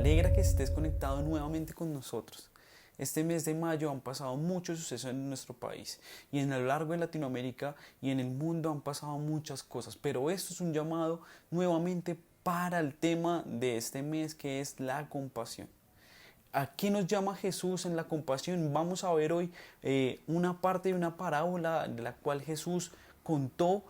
alegra que estés conectado nuevamente con nosotros. Este mes de mayo han pasado muchos sucesos en nuestro país y en a lo largo de Latinoamérica y en el mundo han pasado muchas cosas, pero esto es un llamado nuevamente para el tema de este mes, que es la compasión. ¿A qué nos llama Jesús en la compasión? Vamos a ver hoy una parte de una parábola de la cual Jesús contó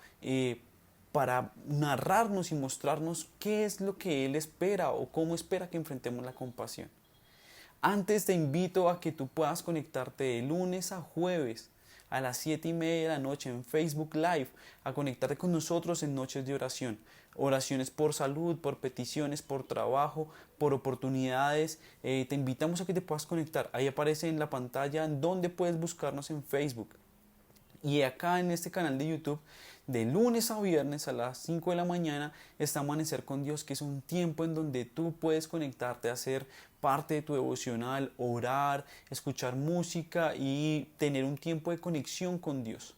para narrarnos y mostrarnos qué es lo que Él espera o cómo espera que enfrentemos la compasión. Antes te invito a que tú puedas conectarte de lunes a jueves a las 7:30 de la noche en Facebook Live, a conectarte con nosotros en noches de oración. Oraciones por salud, por peticiones, por trabajo, por oportunidades. Te invitamos a que te puedas conectar. Ahí aparece en la pantalla donde puedes buscarnos en Facebook. Y acá en este canal de YouTube, de lunes a viernes a las 5 de la mañana, está Amanecer con Dios, que es un tiempo en donde tú puedes conectarte a hacer parte de tu devocional, orar, escuchar música y tener un tiempo de conexión con Dios.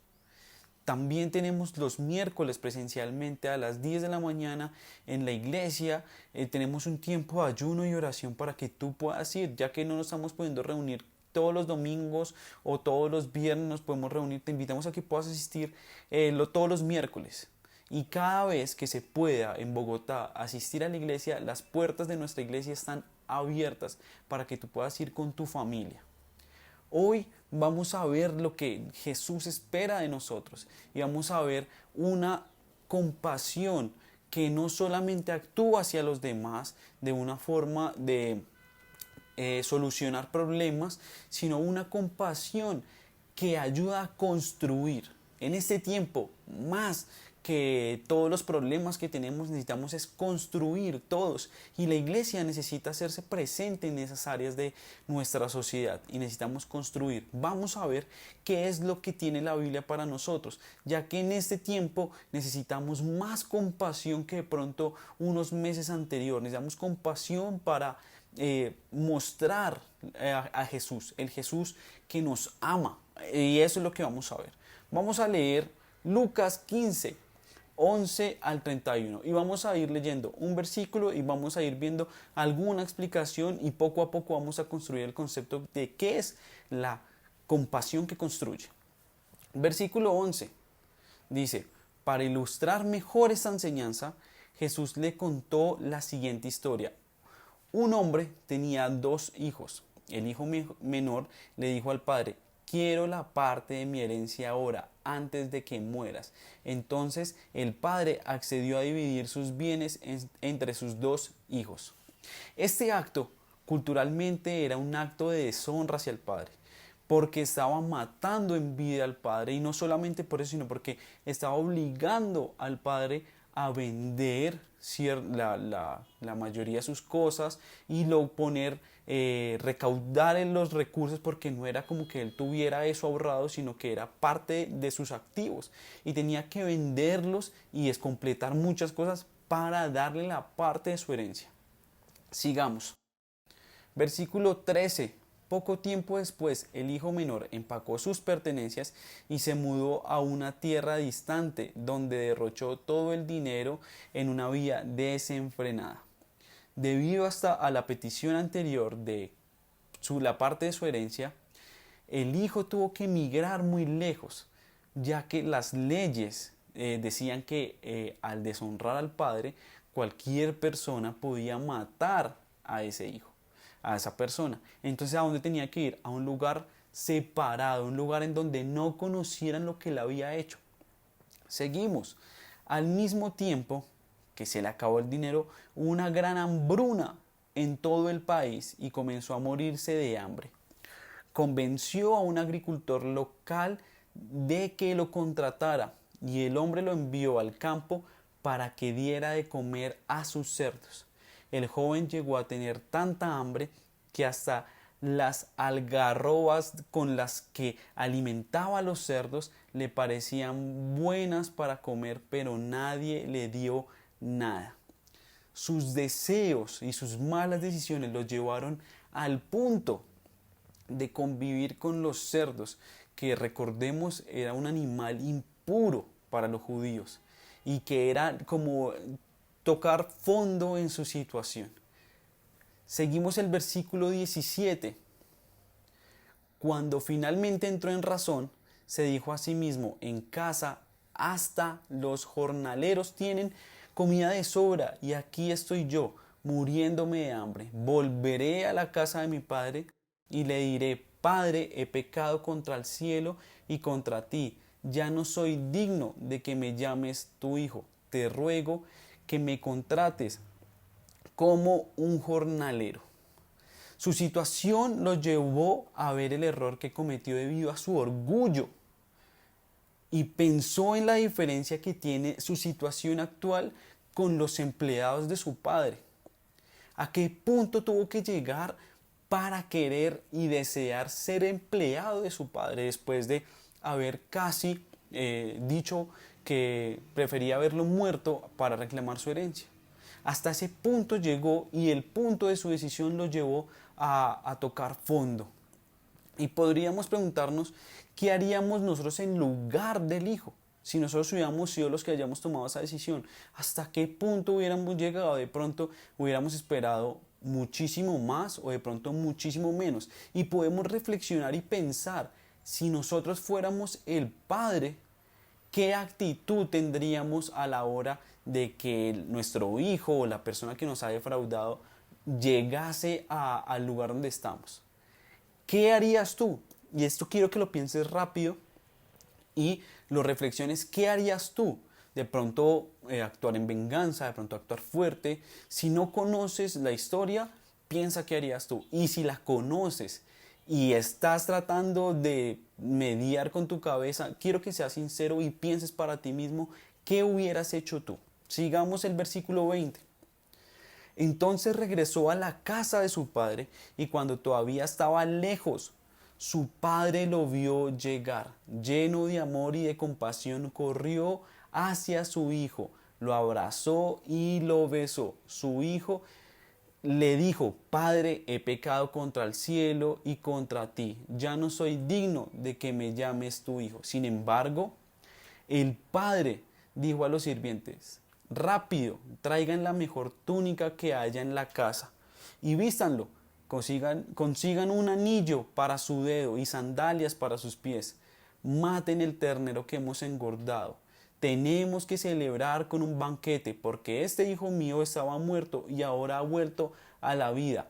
También tenemos los miércoles presencialmente a las 10 de la mañana en la iglesia. Tenemos un tiempo de ayuno y oración para que tú puedas ir, ya que no nos estamos pudiendo reunir todos los domingos o todos los viernes nos podemos reunir. Te invitamos a que puedas asistir todos los miércoles. Y cada vez que se pueda en Bogotá asistir a la iglesia, las puertas de nuestra iglesia están abiertas para que tú puedas ir con tu familia. Hoy vamos a ver lo que Jesús espera de nosotros y vamos a ver una compasión que no solamente actúa hacia los demás de una forma de solucionar problemas, sino una compasión que ayuda a construir. En este tiempo, más que todos los problemas que tenemos, necesitamos es construir todos. Y la iglesia necesita hacerse presente en esas áreas de nuestra sociedad y necesitamos construir. Vamos a ver qué es lo que tiene la Biblia para nosotros, ya que en este tiempo necesitamos más compasión que de pronto unos meses anteriores. Necesitamos compasión para mostrar a Jesús, el Jesús que nos ama. Y eso es lo que vamos a ver. Vamos a leer Lucas 15, 11 al 31 y vamos a ir leyendo un versículo y vamos a ir viendo alguna explicación y poco a poco vamos a construir el concepto de qué es la compasión que construye. Versículo 11 dice: para ilustrar mejor esta enseñanza, Jesús le contó la siguiente historia. Un hombre tenía 2 hijos. El hijo menor le dijo al padre: quiero la parte de mi herencia ahora, antes de que mueras. Entonces el padre accedió a dividir sus bienes entre sus 2 hijos. Este acto culturalmente era un acto de deshonra hacia el padre, porque estaba matando en vida al padre, y no solamente por eso, sino porque estaba obligando al padre a vender la mayoría de sus cosas y recaudar en los recursos, porque no era como que él tuviera eso ahorrado, sino que era parte de sus activos y tenía que venderlos y completar muchas cosas para darle la parte de su herencia. Sigamos. Versículo 13. Poco tiempo después, el hijo menor empacó sus pertenencias y se mudó a una tierra distante, donde derrochó todo el dinero en una vida desenfrenada. Debido a la petición anterior de la parte de su herencia, el hijo tuvo que emigrar muy lejos, ya que las leyes decían que al deshonrar al padre, cualquier persona podía matar a ese hijo, a esa persona. Entonces, ¿a dónde tenía que ir? A un lugar separado, un lugar en donde no conocieran lo que él había hecho. Seguimos. Al mismo tiempo que se le acabó el dinero, hubo una gran hambruna en todo el país y comenzó a morirse de hambre. Convenció a un agricultor local de que lo contratara y el hombre lo envió al campo para que diera de comer a sus cerdos. El joven llegó a tener tanta hambre que hasta las algarrobas con las que alimentaba a los cerdos le parecían buenas para comer, pero nadie le dio nada. Sus deseos y sus malas decisiones los llevaron al punto de convivir con los cerdos, que recordemos era un animal impuro para los judíos y que era como tocar fondo en su situación. Seguimos el versículo 17. Cuando finalmente entró en razón, se dijo a sí mismo: en casa hasta los jornaleros tienen comida de sobra, y aquí estoy yo, muriéndome de hambre. Volveré a la casa de mi padre y le diré: Padre, he pecado contra el cielo y contra ti. Ya no soy digno de que me llames tu hijo. Te ruego que me contrates como un jornalero. Su situación lo llevó a ver el error que cometió debido a su orgullo y pensó en la diferencia que tiene su situación actual con los empleados de su padre. ¿A qué punto tuvo que llegar para querer y desear ser empleado de su padre después de haber casi dicho que prefería verlo muerto para reclamar su herencia? Hasta ese punto llegó, y el punto de su decisión lo llevó a tocar fondo. Y podríamos preguntarnos: ¿qué haríamos nosotros en lugar del hijo? Si nosotros hubiéramos sido los que hayamos tomado esa decisión, ¿hasta qué punto hubiéramos llegado? De pronto hubiéramos esperado muchísimo más, o de pronto muchísimo menos. Y podemos reflexionar y pensar: si nosotros fuéramos el padre, ¿qué actitud tendríamos a la hora de que nuestro hijo o la persona que nos ha defraudado llegase al lugar donde estamos? ¿Qué harías tú? Y esto quiero que lo pienses rápido y lo reflexiones. ¿Qué harías tú? De pronto actuar en venganza, de pronto actuar fuerte. Si no conoces la historia, piensa qué harías tú. Y si la conoces y estás tratando de mediar con tu cabeza, quiero que seas sincero y pienses para ti mismo qué hubieras hecho tú. Sigamos el versículo 20. Entonces regresó a la casa de su padre, y cuando todavía estaba lejos, su padre lo vio llegar. Lleno de amor y de compasión, corrió hacia su hijo, lo abrazó y lo besó. Su hijo le dijo: Padre, he pecado contra el cielo y contra ti. Ya no soy digno de que me llames tu hijo. Sin embargo, el padre dijo a los sirvientes: rápido, traigan la mejor túnica que haya en la casa y vístanlo. Consigan un anillo para su dedo y sandalias para sus pies. Maten el ternero que hemos engordado. Tenemos que celebrar con un banquete, porque este hijo mío estaba muerto y ahora ha vuelto a la vida,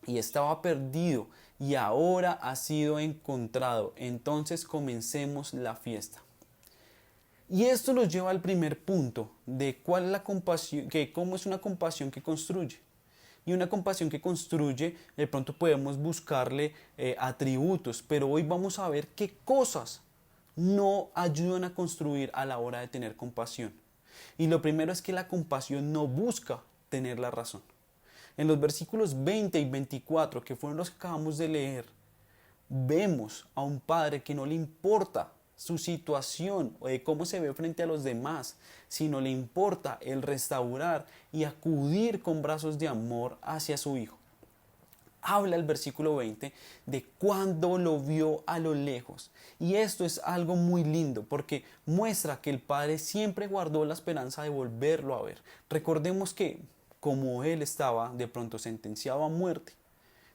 y estaba perdido y ahora ha sido encontrado. Entonces comencemos la fiesta. Y esto nos lleva al primer punto de cuál es la compasión, cómo es una compasión que construye. Y una compasión que construye, de pronto podemos buscarle atributos, pero hoy vamos a ver qué cosas no ayudan a construir a la hora de tener compasión. Y lo primero es que la compasión no busca tener la razón. En los versículos 20 y 24, que fueron los que acabamos de leer, vemos a un padre que no le importa su situación o de cómo se ve frente a los demás, sino le importa el restaurar y acudir con brazos de amor hacia su hijo. Habla el versículo 20 de cuando lo vio a lo lejos. Y esto es algo muy lindo, porque muestra que el padre siempre guardó la esperanza de volverlo a ver. Recordemos que, como él estaba de pronto sentenciado a muerte,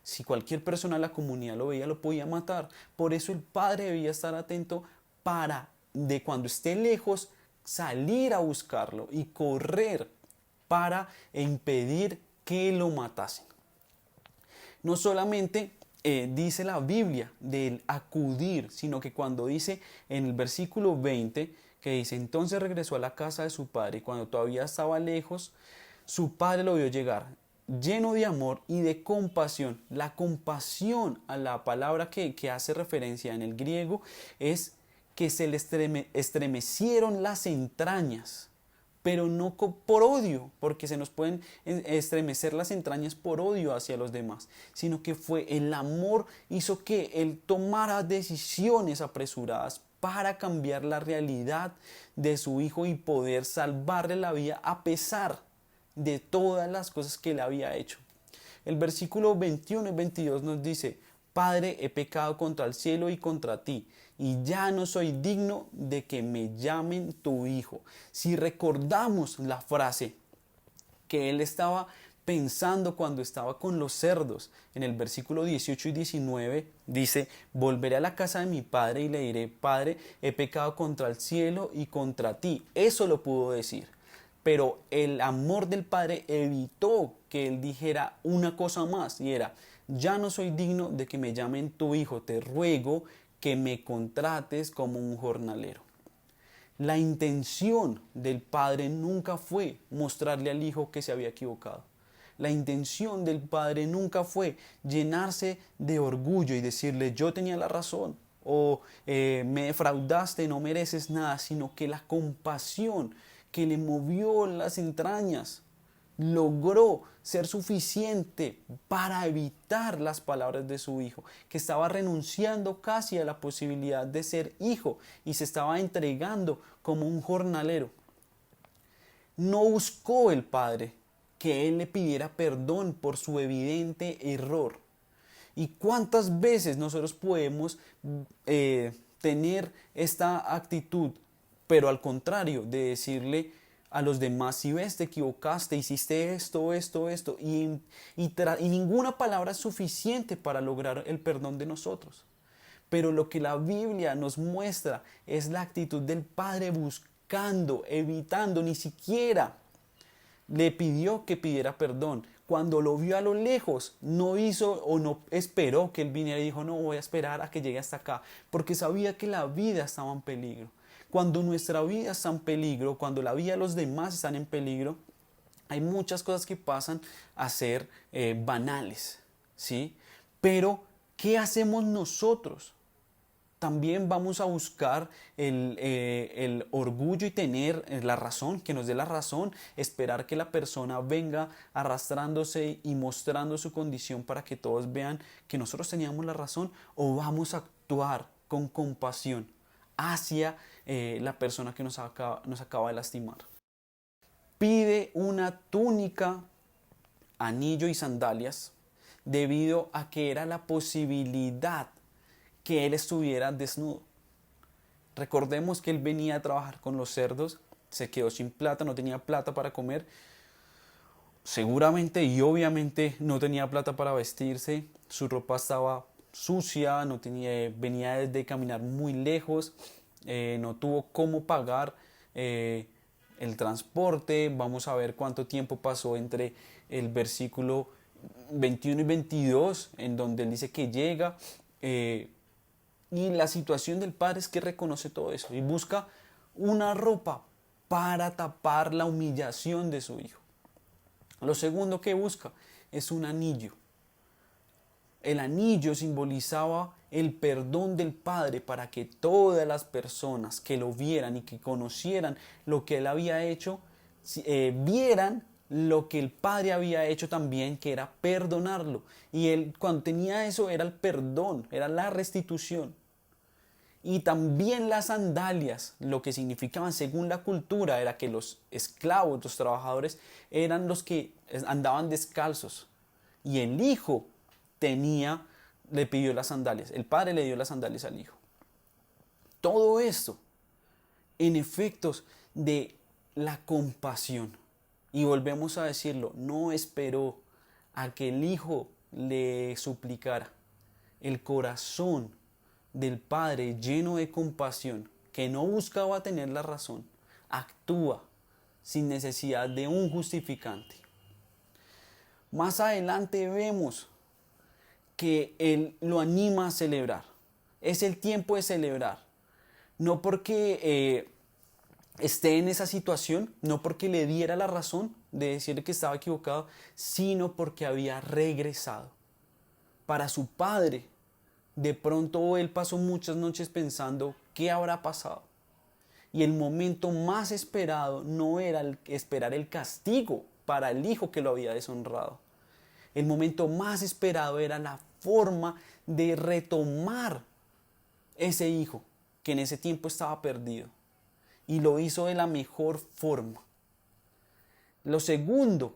si cualquier persona de la comunidad lo veía, lo podía matar. Por eso el padre debía estar atento para, de cuando esté lejos, salir a buscarlo y correr para impedir que lo matasen. No solamente dice la Biblia del acudir, sino que cuando dice en el versículo 20, que dice: entonces regresó a la casa de su padre, y cuando todavía estaba lejos, su padre lo vio llegar, lleno de amor y de compasión. La compasión, a la palabra que hace referencia en el griego, es que se le estremecieron las entrañas, pero no por odio, porque se nos pueden estremecer las entrañas por odio hacia los demás, sino que fue el amor hizo que él tomara decisiones apresuradas para cambiar la realidad de su hijo y poder salvarle la vida a pesar de todas las cosas que él había hecho. El versículo 21 y 22 nos dice: Padre, he pecado contra el cielo y contra ti, y ya no soy digno de que me llamen tu hijo. Si recordamos la frase que él estaba pensando cuando estaba con los cerdos. En el versículo 18 y 19 dice, volveré a la casa de mi padre y le diré, Padre, he pecado contra el cielo y contra ti. Eso lo pudo decir. Pero el amor del padre evitó que él dijera una cosa más, y era, ya no soy digno de que me llamen tu hijo, te ruego que me contrates como un jornalero. La intención del padre nunca fue mostrarle al hijo que se había equivocado. La intención del padre nunca fue llenarse de orgullo y decirle yo tenía la razón o me defraudaste, no mereces nada, sino que la compasión que le movió las entrañas logró ser suficiente para evitar las palabras de su hijo, que estaba renunciando casi a la posibilidad de ser hijo y se estaba entregando como un jornalero. No buscó el padre que él le pidiera perdón por su evidente error. ¿Y cuántas veces nosotros podemos tener esta actitud, pero al contrario, de decirle a los demás, si ves, te equivocaste, hiciste esto, y ninguna palabra es suficiente para lograr el perdón de nosotros? Pero lo que la Biblia nos muestra es la actitud del Padre buscando, evitando, ni siquiera le pidió que pidiera perdón. Cuando lo vio a lo lejos, no hizo o no esperó que él viniera y dijo, no, voy a esperar a que llegue hasta acá, porque sabía que la vida estaba en peligro. Cuando nuestra vida está en peligro, cuando la vida de los demás están en peligro, hay muchas cosas que pasan a ser banales, ¿sí? Pero, ¿qué hacemos nosotros? También vamos a buscar el orgullo y tener la razón, que nos dé la razón, esperar que la persona venga arrastrándose y mostrando su condición para que todos vean que nosotros teníamos la razón, o vamos a actuar con compasión hacia la persona que nos acaba de lastimar. Pide una túnica, anillo y sandalias debido a que era la posibilidad que él estuviera desnudo. Recordemos que él venía a trabajar con los cerdos, se quedó sin plata, no tenía plata para comer, seguramente y obviamente no tenía plata para vestirse, su ropa estaba sucia, venía de caminar muy lejos, no tuvo cómo pagar el transporte. Vamos a ver cuánto tiempo pasó entre el versículo 21 y 22, en donde él dice que llega, y la situación del padre es que reconoce todo eso y busca una ropa para tapar la humillación de su hijo. Lo segundo que busca es un anillo. El anillo simbolizaba el perdón del Padre para que todas las personas que lo vieran y que conocieran lo que él había hecho, vieran lo que el Padre había hecho también, que era perdonarlo. Y él, cuando tenía eso, era el perdón, era la restitución. Y también las sandalias, lo que significaban según la cultura, era que los esclavos, los trabajadores, eran los que andaban descalzos. Y el hijo le pidió las sandalias, el padre le dio las sandalias al hijo. Todo esto en efectos de la compasión. Y volvemos a decirlo, no esperó a que el hijo le suplicara. El corazón del padre lleno de compasión, que no buscaba tener la razón, actúa sin necesidad de un justificante. Más adelante vemos que él lo anima a celebrar. Es el tiempo de celebrar. No porque esté en esa situación, no porque le diera la razón de decirle que estaba equivocado, sino porque había regresado. Para su padre, de pronto él pasó muchas noches pensando qué habrá pasado. Y el momento más esperado no era esperar el castigo para el hijo que lo había deshonrado. El momento más esperado era la forma de retomar ese hijo que en ese tiempo estaba perdido. Y lo hizo de la mejor forma. Lo segundo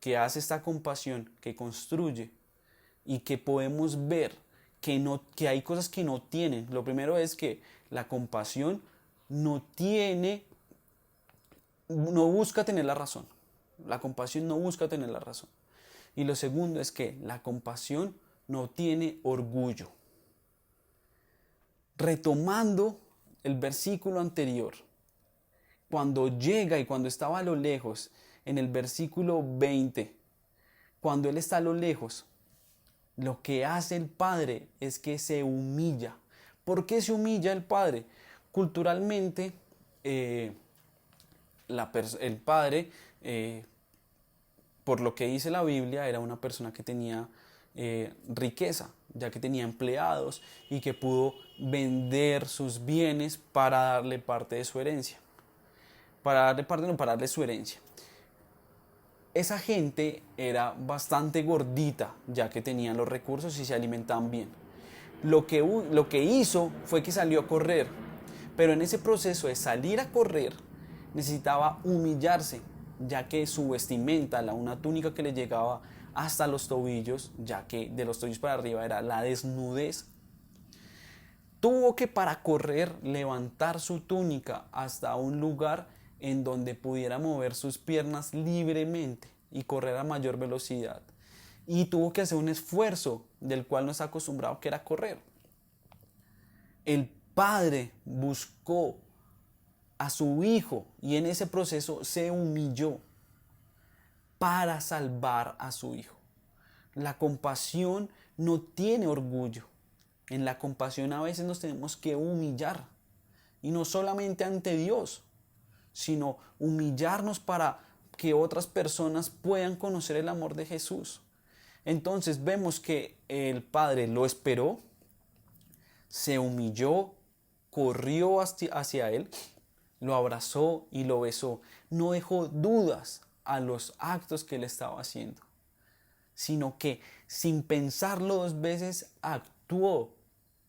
que hace esta compasión, que construye y que podemos ver que hay cosas que no tienen. Lo primero es que la compasión no busca tener la razón. La compasión no busca tener la razón. Y lo segundo es que la compasión no tiene orgullo. Retomando el versículo anterior, cuando llega y cuando estaba a lo lejos, en el versículo 20, cuando Él está a lo lejos, lo que hace el Padre es que se humilla. ¿Por qué se humilla el Padre? Culturalmente, el Padre, por lo que dice la Biblia, era una persona que tenía riqueza, ya que tenía empleados y que pudo vender sus bienes para darle parte de su herencia. Para darle parte, no, para darle su herencia. Esa gente era bastante gordita, ya que tenían los recursos y se alimentaban bien. Lo que hizo fue que salió a correr, pero en ese proceso de salir a correr necesitaba humillarse, ya que su vestimenta, una túnica que le llegaba hasta los tobillos, ya que de los tobillos para arriba era la desnudez, tuvo que para correr levantar su túnica hasta un lugar en donde pudiera mover sus piernas libremente y correr a mayor velocidad. Y tuvo que hacer un esfuerzo del cual no está acostumbrado, que era correr. El Padre buscó a su Hijo y en ese proceso se humilló para salvar a su Hijo. La compasión no tiene orgullo. En la compasión a veces nos tenemos que humillar. Y no solamente ante Dios, sino humillarnos para que otras personas puedan conocer el amor de Jesús. Entonces vemos que el Padre lo esperó, se humilló, corrió hacia Él, lo abrazó y lo besó. No dejó dudas a los actos que Él estaba haciendo, sino que sin pensarlo dos veces actuó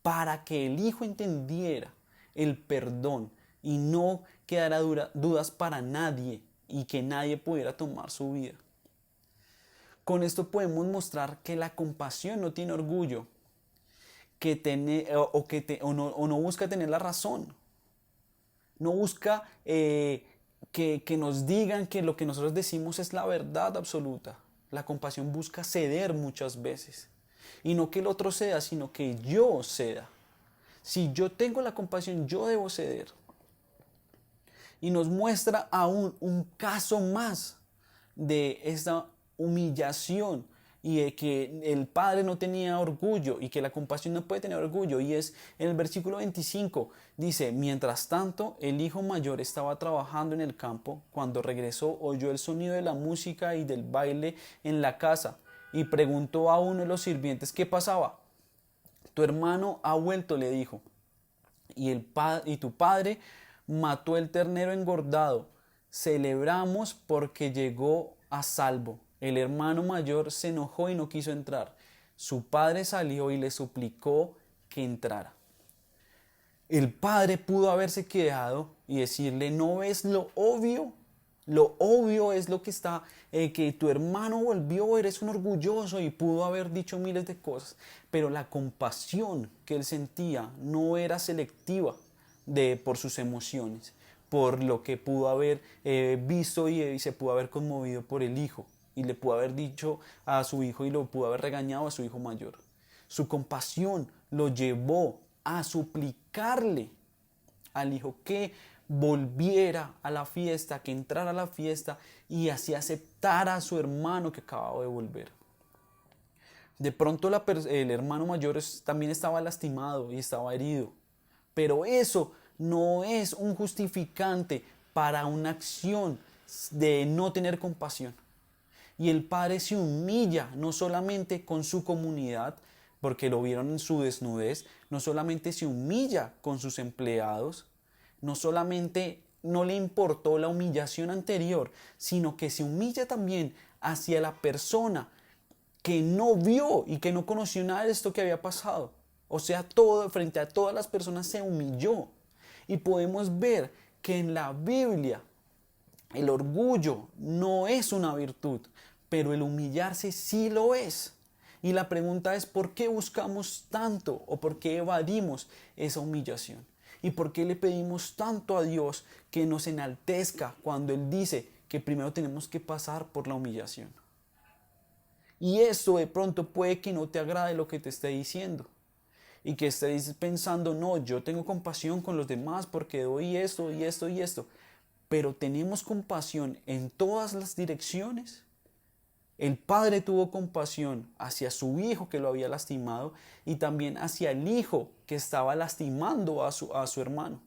para que el Hijo entendiera el perdón y no quedara dudas para nadie y que nadie pudiera tomar su vida. Con esto podemos mostrar que la compasión no tiene orgullo, o no busca tener la razón. No busca que nos digan que lo que nosotros decimos es la verdad absoluta. La compasión busca ceder muchas veces. Y no que el otro ceda, sino que yo ceda. Si yo tengo la compasión, yo debo ceder. Y nos muestra aún un caso más de esta humillación y de que el Padre no tenía orgullo y que la compasión no puede tener orgullo. Y es en el versículo 25, dice: mientras tanto, el hijo mayor estaba trabajando en el campo. Cuando regresó, oyó el sonido de la música y del baile en la casa y preguntó a uno de los sirvientes qué pasaba. Tu hermano ha vuelto, le dijo, y tu padre mató el ternero engordado. Celebramos porque llegó a salvo. El hermano mayor se enojó y no quiso entrar. Su padre salió y le suplicó que entrara. El padre pudo haberse quedado y decirle: ¿no ves lo obvio? Lo obvio es lo que está, que tu hermano volvió, eres un orgulloso, y pudo haber dicho miles de cosas. Pero la compasión que él sentía no era selectiva por sus emociones, por lo que pudo haber visto y se pudo haber conmovido por el hijo. Y le pudo haber dicho a su hijo y lo pudo haber regañado a su hijo mayor. Su compasión lo llevó a suplicarle al hijo que volviera a la fiesta, que entrara a la fiesta y así aceptara a su hermano que acababa de volver. De pronto el hermano mayor también estaba lastimado y estaba herido, pero eso no es un justificante para una acción de no tener compasión. Y el padre se humilla no solamente con su comunidad, porque lo vieron en su desnudez, no solamente se humilla con sus empleados, no solamente no le importó la humillación anterior, sino que se humilla también hacia la persona que no vio y que no conoció nada de esto que había pasado. O sea, frente a todas las personas se humilló. Y podemos ver que en la Biblia el orgullo no es una virtud, pero el humillarse sí lo es. Y la pregunta es: ¿por qué buscamos tanto o por qué evadimos esa humillación? ¿Y por qué le pedimos tanto a Dios que nos enaltezca cuando Él dice que primero tenemos que pasar por la humillación. Y esto de pronto puede que no te agrade lo que te esté diciendo. Y que estés pensando, no, yo tengo compasión con los demás porque doy esto y esto y esto. Pero tenemos compasión en todas las direcciones. El padre tuvo compasión hacia su hijo que lo había lastimado y también hacia el hijo que estaba lastimando a su hermano.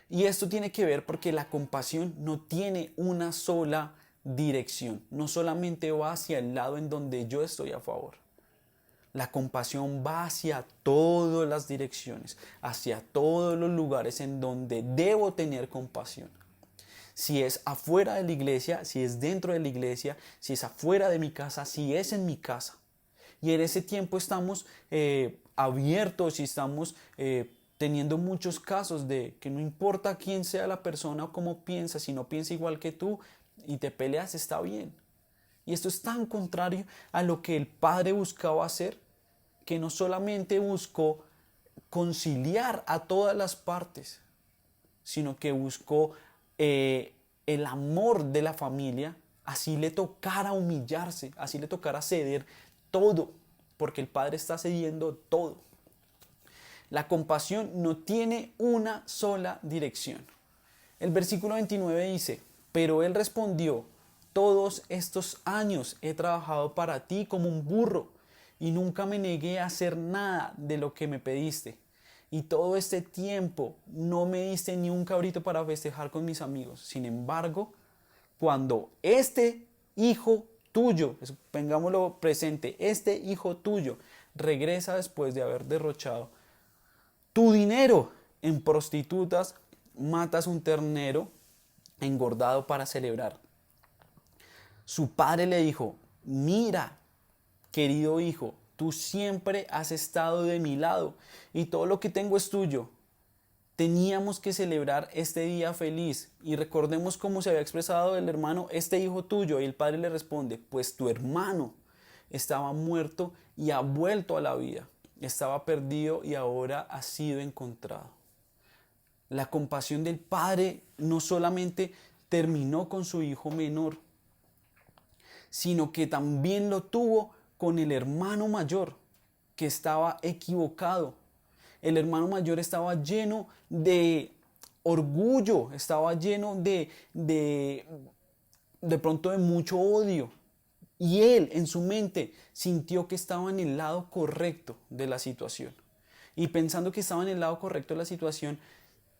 Y esto tiene que ver porque la compasión no tiene una sola dirección. No solamente va hacia el lado en donde yo estoy a favor. La compasión va hacia todas las direcciones, hacia todos los lugares en donde debo tener compasión. Si es afuera de la iglesia, si es dentro de la iglesia, si es afuera de mi casa, si es en mi casa. Y en ese tiempo estamos abiertos y estamos teniendo muchos casos de que no importa quién sea la persona o cómo piensa, si no piensa igual que tú y te peleas, está bien. Y esto es tan contrario a lo que el Padre buscaba hacer, que no solamente buscó conciliar a todas las partes, sino que buscó el amor de la familia, así le tocara humillarse, así le tocara ceder todo, porque el Padre está cediendo todo. La compasión no tiene una sola dirección. El versículo 29 dice, pero él respondió, todos estos años he trabajado para ti como un burro y nunca me negué a hacer nada de lo que me pediste. Y todo este tiempo no me diste ni un cabrito para festejar con mis amigos. Sin embargo, cuando este hijo tuyo, tengámoslo presente, este hijo tuyo regresa después de haber derrochado tu dinero en prostitutas, matas un ternero engordado para celebrar. Su padre le dijo, mira, querido hijo, tú siempre has estado de mi lado y todo lo que tengo es tuyo. Teníamos que celebrar este día feliz y recordemos cómo se había expresado el hermano, este hijo tuyo, y el padre le responde, pues tu hermano estaba muerto y ha vuelto a la vida, estaba perdido y ahora ha sido encontrado. La compasión del padre no solamente terminó con su hijo menor, sino que también lo tuvo con el hermano mayor, que estaba equivocado. El hermano mayor estaba lleno de orgullo, estaba lleno de pronto de mucho odio. Y él en su mente sintió que estaba en el lado correcto de la situación. Y pensando que estaba en el lado correcto de la situación,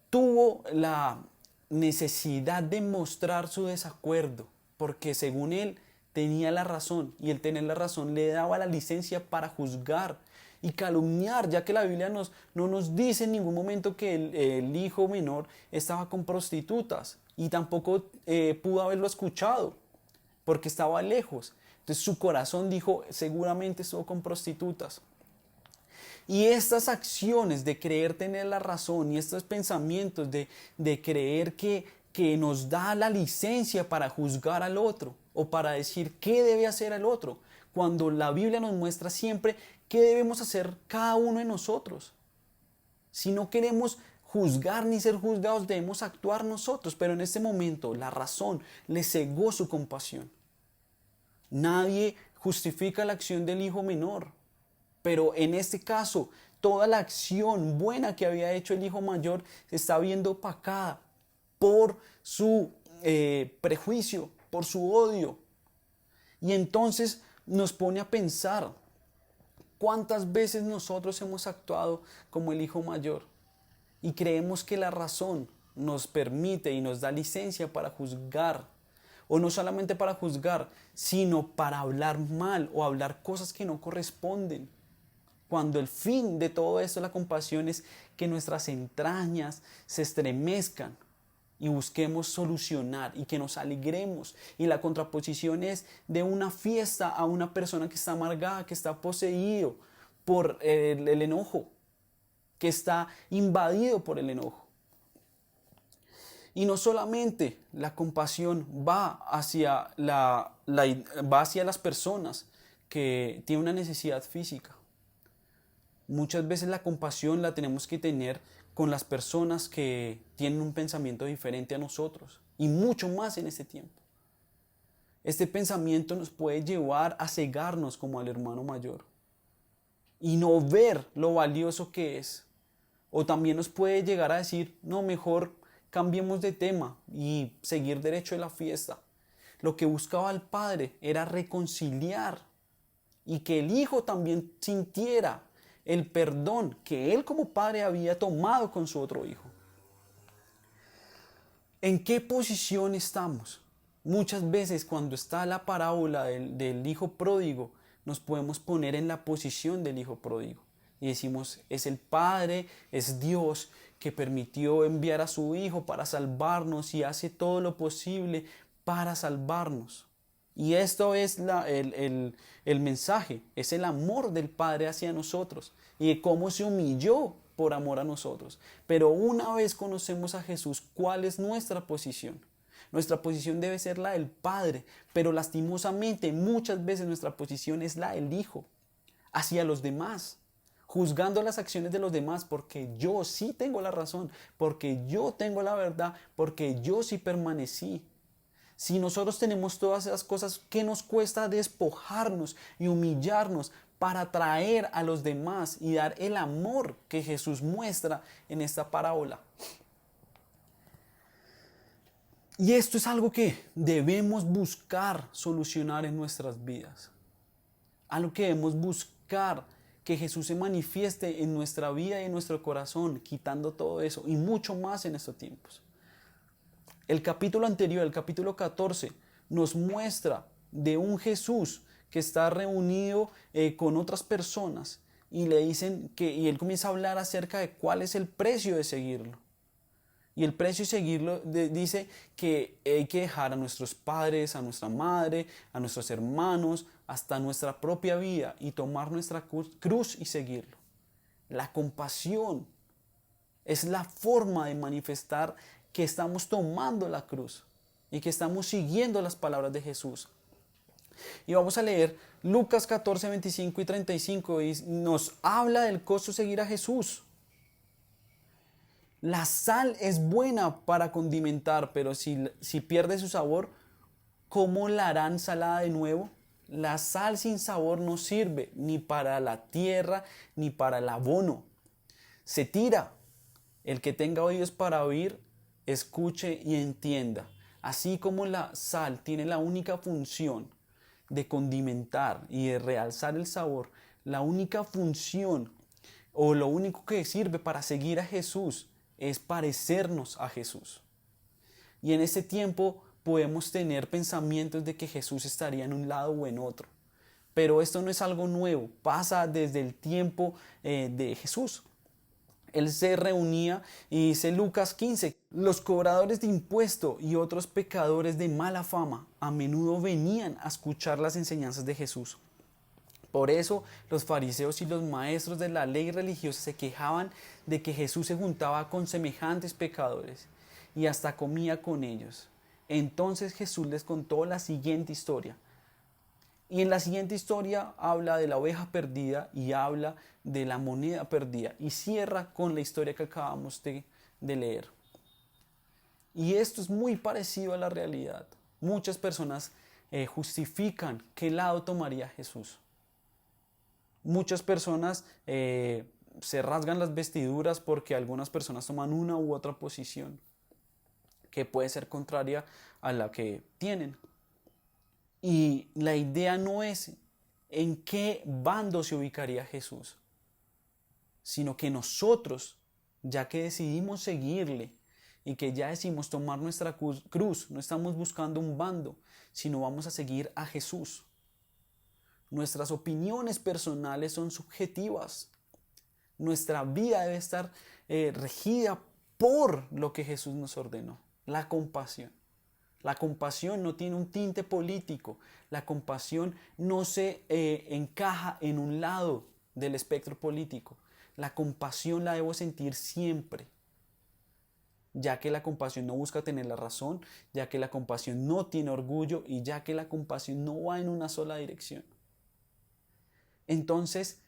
tuvo la necesidad de mostrar su desacuerdo, porque según él tenía la razón, y el tener la razón le daba la licencia para juzgar y calumniar, ya que la Biblia no nos dice en ningún momento que el hijo menor estaba con prostitutas, y tampoco pudo haberlo escuchado, porque estaba lejos. Entonces su corazón dijo, seguramente estuvo con prostitutas. Y estas acciones de creer tener la razón y estos pensamientos de creer que nos da la licencia para juzgar al otro o para decir qué debe hacer el otro, cuando la Biblia nos muestra siempre qué debemos hacer cada uno de nosotros. Si no queremos juzgar ni ser juzgados, debemos actuar nosotros, pero en este momento la razón le cegó su compasión. Nadie justifica la acción del hijo menor, pero en este caso toda la acción buena que había hecho el hijo mayor se está viendo opacada por su prejuicio, por su odio. Y entonces nos pone a pensar cuántas veces nosotros hemos actuado como el hijo mayor y creemos que la razón nos permite y nos da licencia para juzgar, o no solamente para juzgar, sino para hablar mal o hablar cosas que no corresponden. Cuando el fin de todo esto, la compasión, es que nuestras entrañas se estremezcan y busquemos solucionar y que nos alegremos. Y la contraposición es de una fiesta a una persona que está amargada, que está poseído por el enojo, que está invadido por el enojo. Y no solamente la compasión va hacia las personas que tienen una necesidad física. Muchas veces la compasión la tenemos que tener con las personas que tienen un pensamiento diferente a nosotros. y mucho más en este tiempo. Este pensamiento nos puede llevar a cegarnos como al hermano mayor y no ver lo valioso que es. O también nos puede llegar a decir, no, mejor cambiemos de tema y seguir derecho de la fiesta. Lo que buscaba el Padre era reconciliar y que el Hijo también sintiera el perdón que Él como Padre había tomado con su otro Hijo. ¿En qué posición estamos? Muchas veces cuando está la parábola del hijo pródigo, nos podemos poner en la posición del hijo pródigo. Y decimos, es el Padre, es Dios que permitió enviar a su Hijo para salvarnos y hace todo lo posible para salvarnos. Y esto es el mensaje, es el amor del Padre hacia nosotros y de cómo se humilló por amor a nosotros. Pero una vez conocemos a Jesús, ¿cuál es nuestra posición? Nuestra posición debe ser la del Padre, pero lastimosamente muchas veces nuestra posición es la del Hijo, hacia los demás, juzgando las acciones de los demás porque yo sí tengo la razón, porque yo tengo la verdad, porque yo sí permanecí. Si nosotros tenemos todas esas cosas, ¿qué nos cuesta despojarnos y humillarnos para traer a los demás y dar el amor que Jesús muestra en esta parábola? Y esto es algo que debemos buscar solucionar en nuestras vidas. Algo que debemos buscar que Jesús se manifieste en nuestra vida y en nuestro corazón, quitando todo eso y mucho más en estos tiempos. El capítulo anterior, el capítulo 14, nos muestra de un Jesús que está reunido con otras personas y le dicen y él comienza a hablar acerca de cuál es el precio de seguirlo. Y el precio de seguirlo dice que hay que dejar a nuestros padres, a nuestra madre, a nuestros hermanos, hasta nuestra propia vida y tomar nuestra cruz y seguirlo. La compasión es la forma de manifestar que estamos tomando la cruz y que estamos siguiendo las palabras de Jesús. Y vamos a leer Lucas 14, 25 y 35 y nos habla del costo de seguir a Jesús. La sal es buena para condimentar, pero si pierde su sabor, ¿cómo la harán salada de nuevo? La sal sin sabor no sirve ni para la tierra ni para el abono. Se tira. El que tenga oídos para oír, escuche y entienda. Así como la sal tiene la única función de condimentar y de realzar el sabor, la única función o lo único que sirve para seguir a Jesús es parecernos a Jesús. Y en ese tiempo podemos tener pensamientos de que Jesús estaría en un lado o en otro. Pero esto no es algo nuevo, pasa desde el tiempo de Jesús. Él se reunía y dice Lucas 15, los cobradores de impuesto y otros pecadores de mala fama a menudo venían a escuchar las enseñanzas de Jesús. Por eso los fariseos y los maestros de la ley religiosa se quejaban de que Jesús se juntaba con semejantes pecadores y hasta comía con ellos. Entonces Jesús les contó la siguiente historia. Y en la siguiente historia habla de la oveja perdida y habla de la moneda perdida y cierra con la historia que acabamos de leer. Y esto es muy parecido a la realidad. Muchas personas justifican qué lado tomaría Jesús. Muchas personas se rasgan las vestiduras porque algunas personas toman una u otra posición que puede ser contraria a la que tienen. Y la idea no es en qué bando se ubicaría Jesús, sino que nosotros, ya que decidimos seguirle y que ya decidimos tomar nuestra cruz, no estamos buscando un bando, sino vamos a seguir a Jesús. Nuestras opiniones personales son subjetivas. Nuestra vida debe estar regida por lo que Jesús nos ordenó, la compasión. La compasión no tiene un tinte político. La compasión no se encaja en un lado del espectro político. La compasión la debo sentir siempre, ya que la compasión no busca tener la razón, ya que la compasión no tiene orgullo y ya que la compasión no va en una sola dirección. Entonces,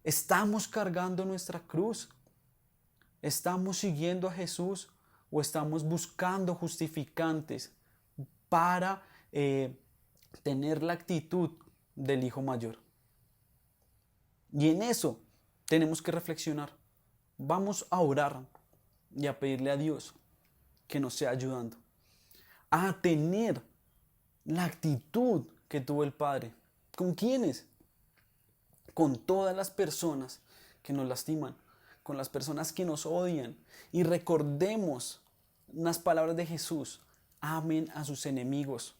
estamos cargando nuestra cruz. Estamos siguiendo a Jesús o estamos buscando justificantes para tener la actitud del hijo mayor? Y en eso tenemos que reflexionar. Vamos a orar y a pedirle a Dios que nos sea ayudando a tener la actitud que tuvo el Padre. ¿Con quiénes? Con todas las personas que nos lastiman, con las personas que nos odian. Y recordemos las palabras de Jesús: amen a sus enemigos,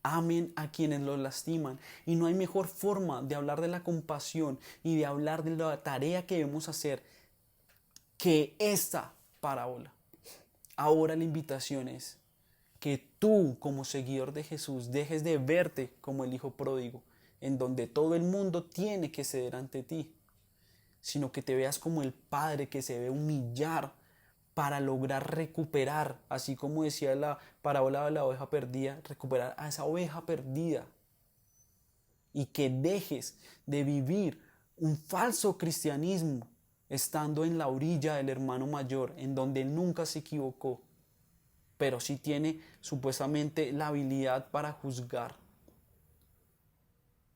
amen a quienes los lastiman. Y no hay mejor forma de hablar de la compasión y de hablar de la tarea que debemos hacer que esta parábola. Ahora la invitación es que tú, como seguidor de Jesús, dejes de verte como el hijo pródigo, en donde todo el mundo tiene que ceder ante ti, sino que te veas como el padre que se debe humillar para lograr recuperar, así como decía la parábola de la oveja perdida, recuperar a esa oveja perdida. Y que dejes de vivir un falso cristianismo estando en la orilla del hermano mayor, en donde nunca se equivocó, pero sí tiene supuestamente la habilidad para juzgar.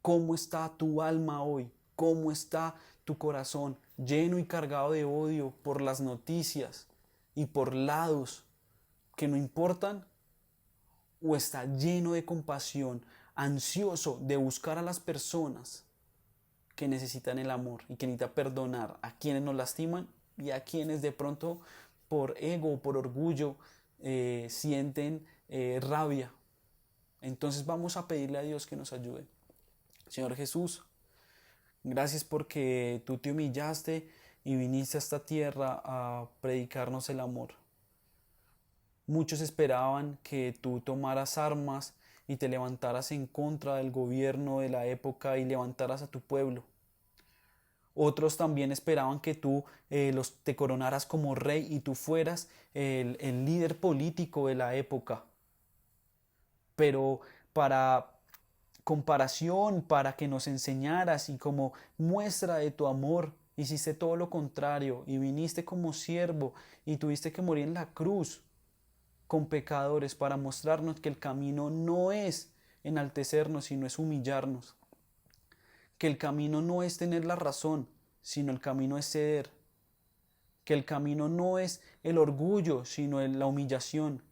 ¿Cómo está tu alma hoy? ¿Cómo está tu corazón? ¿Lleno y cargado de odio por las noticias y por lados que no importan? ¿O está lleno de compasión, ansioso de buscar a las personas que necesitan el amor y que necesitan perdonar a quienes nos lastiman y a quienes de pronto por ego o por orgullo sienten rabia? Entonces vamos a pedirle a Dios que nos ayude. Señor Jesús, gracias porque tú te humillaste y viniste a esta tierra a predicarnos el amor. Muchos esperaban que tú tomaras armas y te levantaras en contra del gobierno de la época y levantaras a tu pueblo. Otros también esperaban que tú te coronaras como rey y tú fueras el líder político de la época. Pero para comparación, para que nos enseñaras y como muestra de tu amor, hiciste todo lo contrario y viniste como siervo y tuviste que morir en la cruz con pecadores para mostrarnos que el camino no es enaltecernos, sino es humillarnos. Que el camino no es tener la razón, sino el camino es ceder. Que el camino no es el orgullo, sino la humillación.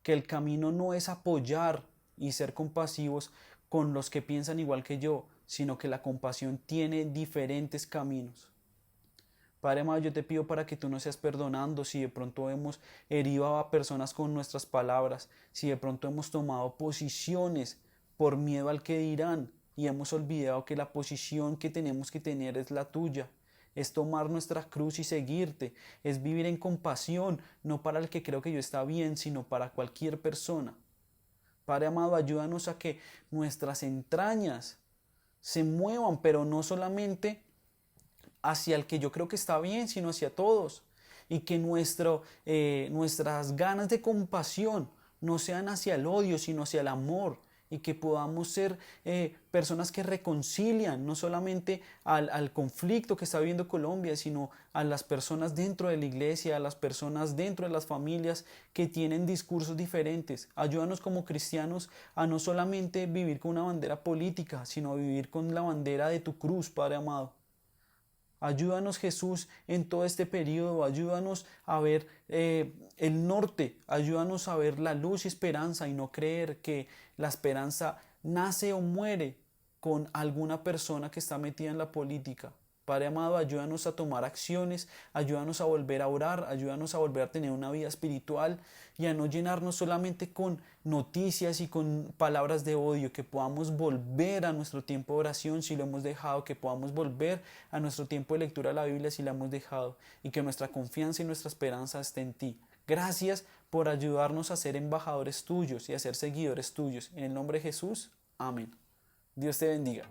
Que el camino no es apoyar y ser compasivos con los que piensan igual que yo, sino que la compasión tiene diferentes caminos. Padre amado, yo te pido para que tú nos seas perdonando si de pronto hemos herido a personas con nuestras palabras, si de pronto hemos tomado posiciones por miedo al que dirán y hemos olvidado que la posición que tenemos que tener es la tuya. Es tomar nuestra cruz y seguirte, es vivir en compasión, no para el que creo que yo está bien, sino para cualquier persona. Padre amado, ayúdanos a que nuestras entrañas se muevan, pero no solamente hacia el que yo creo que está bien, sino hacia todos. Y que nuestras ganas de compasión no sean hacia el odio, sino hacia el amor. Y que podamos ser personas que reconcilian no solamente al conflicto que está viviendo Colombia, sino a las personas dentro de la iglesia, a las personas dentro de las familias que tienen discursos diferentes. Ayúdanos como cristianos a no solamente vivir con una bandera política, sino a vivir con la bandera de tu cruz, Padre amado. Ayúdanos, Jesús, en todo este periodo, ayúdanos a ver el norte, ayúdanos a ver la luz y esperanza y no creer que la esperanza nace o muere con alguna persona que está metida en la política. Padre amado, ayúdanos a tomar acciones, ayúdanos a volver a orar, ayúdanos a volver a tener una vida espiritual y a no llenarnos solamente con noticias y con palabras de odio, que podamos volver a nuestro tiempo de oración si lo hemos dejado, que podamos volver a nuestro tiempo de lectura de la Biblia si lo hemos dejado y que nuestra confianza y nuestra esperanza esté en ti. Gracias por ayudarnos a ser embajadores tuyos y a ser seguidores tuyos. En el nombre de Jesús, amén. Dios te bendiga.